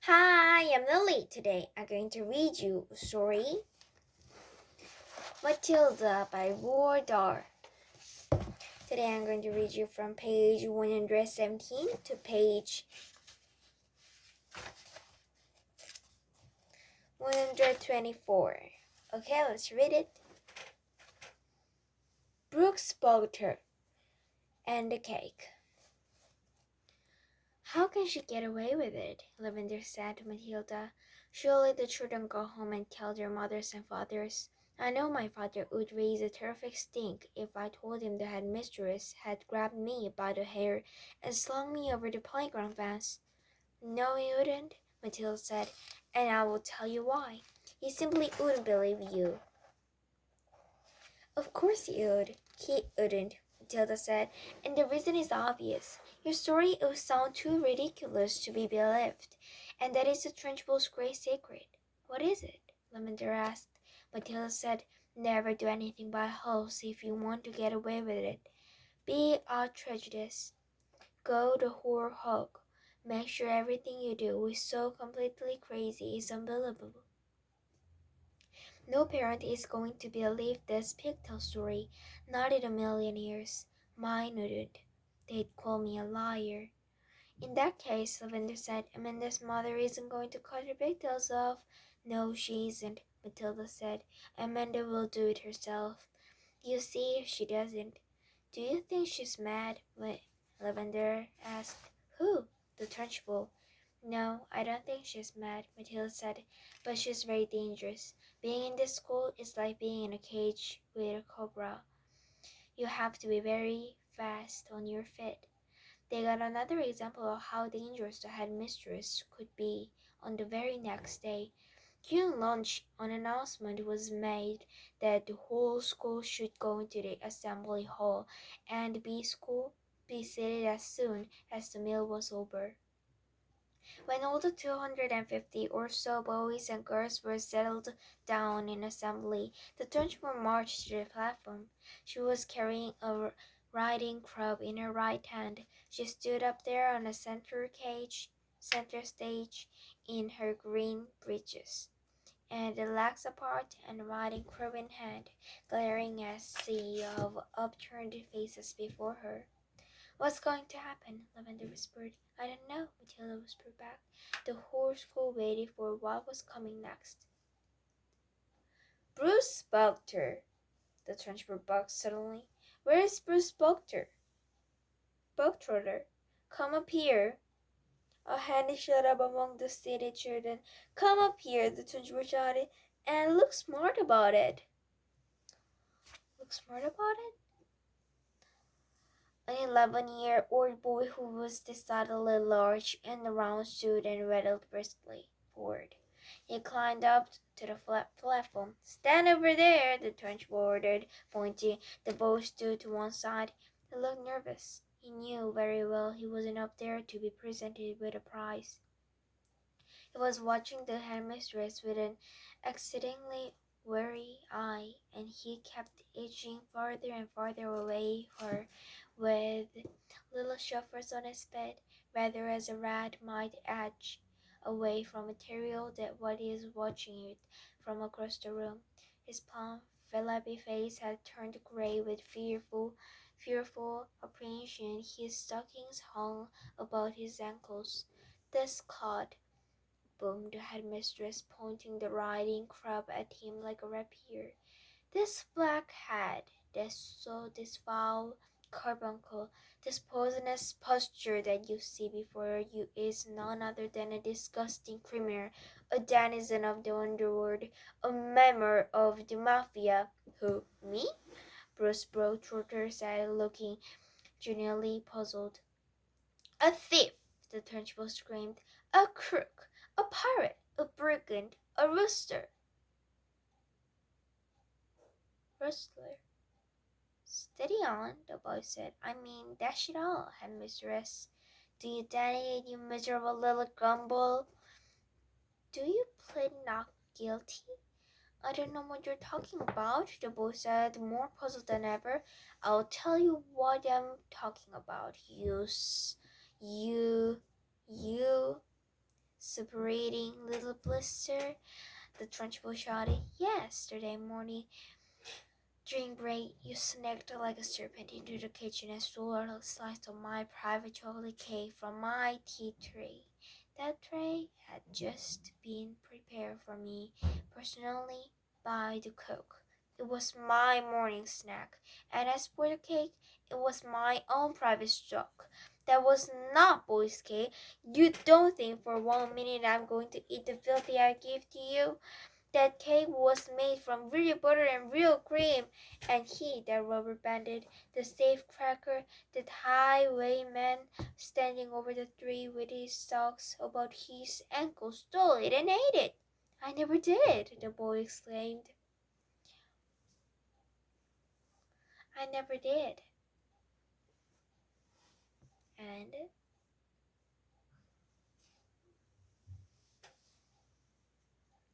Hi, I'm Lily. Today I'm going to read you a story, Matilda by Wardar. Today I'm going to read you from page 117 to page 124. Okay, let's read it. Brooks Bolter and the cake. How can she get away with it? Lavender said to Matilda. Surely the children go home and tell their mothers and fathers. I know my father would raise a terrific stink if I told him the headmistress had grabbed me by the hair and slung me over the playground fence. No, he wouldn't, Matilda said, and I will tell you why. He simply wouldn't believe you. Of course he would. He wouldn't, Matilda said, and the reason is obvious. Your story would sound too ridiculous to be believed, and that is the Trunchbull's great secret. What is it? Lavender asked. Matilda said, never do anything by halves if you want to get away with it. Be outrageous. Go the whole hog. Make sure everything you do is so completely crazy it's unbelievable. No parent is going to believe this pigtail story, not in a million years. Mine wouldn't. They'd call me a liar. In that case, Lavender said, Amanda's mother isn't going to cut her pigtails off. No, she isn't, Matilda said. Amanda will do it herself. You see if she doesn't. Do you think she's mad? Lavender asked. Who? The Trunchbull. No, I don't think she's mad, Matilda said, but she's very dangerous. Being in this school is like being in a cage with a cobra. You have to be very fast on your feet. They got another example of how dangerous the headmistress could be on the very next day. During lunch, an announcement was made that the whole school should go into the assembly hall and be seated as soon as the meal was over. When all the 250 or so boys and girls were settled down in assembly, the Trunchbull marched to the platform. She was carrying a riding crop in her right hand. She stood up there on the center stage, in her green breeches, and the legs apart and riding crop in hand, glaring at a sea of upturned faces before her. What's going to happen? Lavender whispered. I don't know, Matilda whispered back. The whole school waited for what was coming next. Bruce Bogter, the Trunchbull barked suddenly. Where is Bruce Bogter? Bogtrotter, come up here. A hand shot up among the seated children. Come up here, the Trunchbull shouted, and look smart about it. Look smart about it? An 11-year-old boy who was decidedly large and round stood and rattled briskly forward. He climbed up to the platform. Stand over there, the Trunchbull ordered, pointing. The boy stood to one side. He looked nervous. He knew very well he wasn't up there to be presented with a prize. He was watching the headmistress with an exceedingly weary eye, and he kept edging farther and farther away her, with little shuffles on his bed, rather as a rat might edge away from material that what is watching it from across the room. His plump, flabby face had turned gray with fearful apprehension. His stockings hung about his ankles. This caught, boomed the headmistress, pointing the riding crop at him like a rapier. This black hat, this foul carbuncle, this poisonous posture that you see before you is none other than a disgusting criminal, a denizen of the underworld, a member of the mafia. Who, me? Bruce Broadtrotter said, looking genuinely puzzled. A thief, the Trunchbull screamed. A crook, a pirate, a brigand, a rustler. Steady on, the boy said. I mean, dash it all, headmistress. Do you deny it, you miserable little gumball? Do you plead not guilty? I don't know what you're talking about, the boy said, more puzzled than ever. I'll tell you what I'm talking about. You separating little blister. The Trunchbull shouted. Yesterday morning, during break, you sneaked like a serpent into the kitchen and stole a slice of my private chocolate cake from my tea tray. That tray had just been prepared for me personally by the cook. It was my morning snack, and as for the cake, it was my own private stock. That was not boy's cake. You don't think for 1 minute I'm going to eat the filthy I gave to you? That cake was made from real butter and real cream, and he, that rubber banded, the safe cracker, that highwayman standing over the tree with his socks about his ankles, stole it and ate it. I never did, the boy exclaimed. I never did. And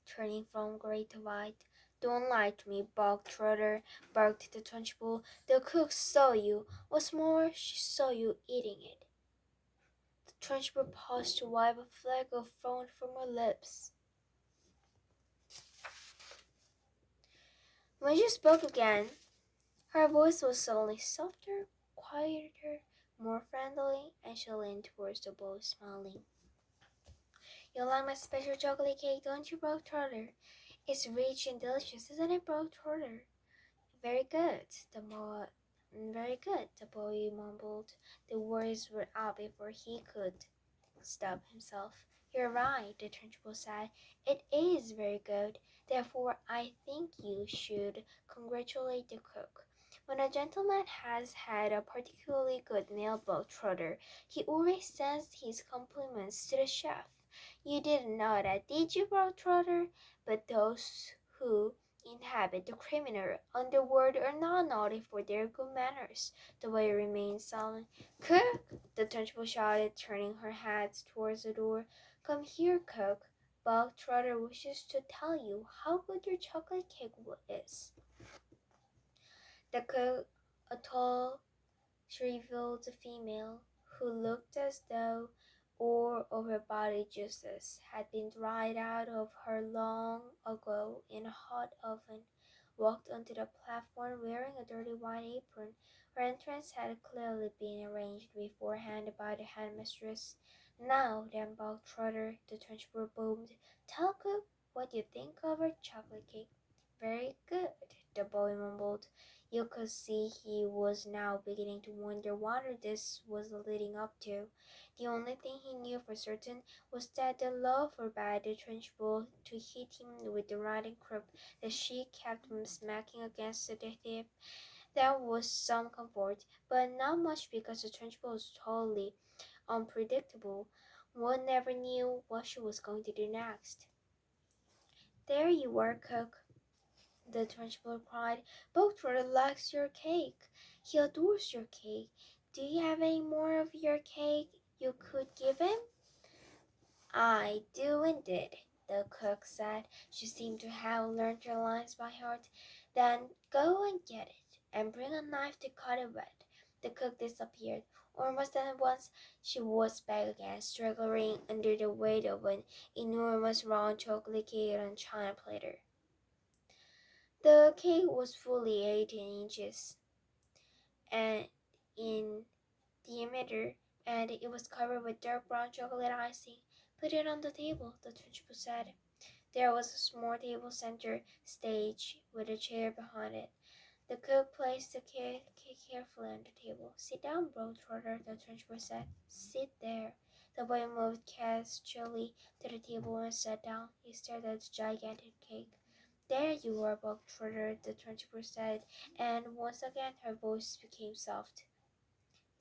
turning from grey to white, don't lie to me, Bog Trotter, barked the Trunchbull. The cook saw you. What's more, she saw you eating it. The Trunchbull paused to wipe a fleck of foam from her lips. When she spoke again, her voice was suddenly softer, quieter, more friendly, and she leaned towards the boy, smiling. You like my special chocolate cake, don't you, Bog Trotter? It's rich and delicious, isn't it, Bog Trotter? Very good, very good, the boy mumbled. The words were out before he could stop himself. You're right, the Trunchbull said. It is very good. Therefore, I think you should congratulate the cook. When a gentleman has had a particularly good meal, Bog Trotter, he always sends his compliments to the chef. You didn't know that, did you, Bog Trotter? But those who inhabit the criminal underworld are not naughty for their good manners. The boy remained silent. Cook! The Trunchbull shouted, turning her head towards the door. Come here, cook. Bog Trotter wishes to tell you how good your chocolate cake is. The cook, a tall, shriveled female, who looked as though all of her body juices had been dried out of her long ago in a hot oven, walked onto the platform wearing a dirty white apron. Her entrance had clearly been arranged beforehand by the headmistress. Now then, Bog Trotter, the Trunchbull boomed, tell cook what you think of her chocolate cake. Very good, the boy mumbled. You could see he was now beginning to wonder what this was leading up to. The only thing he knew for certain was that the law forbade the Trunchbull to hit him with the riding crop, that she kept him smacking against the hip. That was some comfort, but not much, because the Trunchbull was totally unpredictable. One never knew what she was going to do next. There you are, cook, the Trunchbull cried. Bog Trotter likes your cake. He adores your cake. Do you have any more of your cake you could give him? I do indeed, the cook said. She seemed to have learned her lines by heart. Then go and get it, and bring a knife to cut it with. The cook disappeared. Almost at once she was back again, struggling under the weight of an enormous round chocolate cake on a china platter. The cake was fully 18 inches and in diameter, and it was covered with dark brown chocolate icing. Put it on the table, the Trunchbull said. There was a small table center stage with a chair behind it. The cook placed the cake carefully on the table. Sit down, Bog Trotter, the Trunchbull said. Sit there. The boy moved casually to the table and sat down. He stared at the gigantic cake. There you are, Bog Trotter, the Trunchbull said, and once again her voice became soft,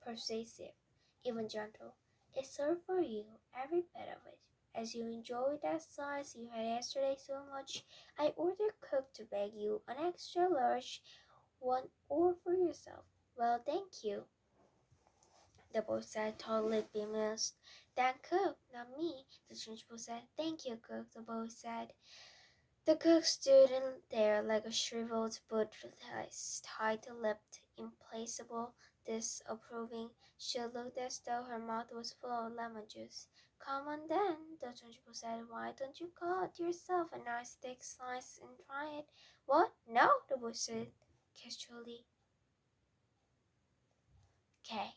persuasive, even gentle. It's served for you, every bit of it. As you enjoyed that slice you had yesterday so much, I ordered cook to beg you an extra large one all for yourself. Well, thank you, the boy said, totally bemused. Thank cook, not me, the Trunchbull said. Thank you, cook, the boy said. The cook stood in there like a shriveled but tight-lipped, implacable, disapproving. She looked as though her mouth was full of lemon juice. Come on then, the turnip said. Why don't you cut yourself a nice thick slice and try it? What? No, the boy said casually. Okay,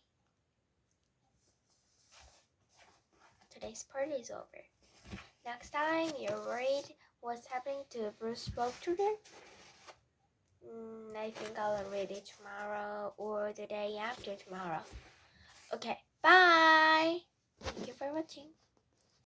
today's party is over. Next time you're worried what's happening to Bruce's book trigger, I think I'll read it tomorrow or the day after tomorrow. Okay, bye! Thank you for watching.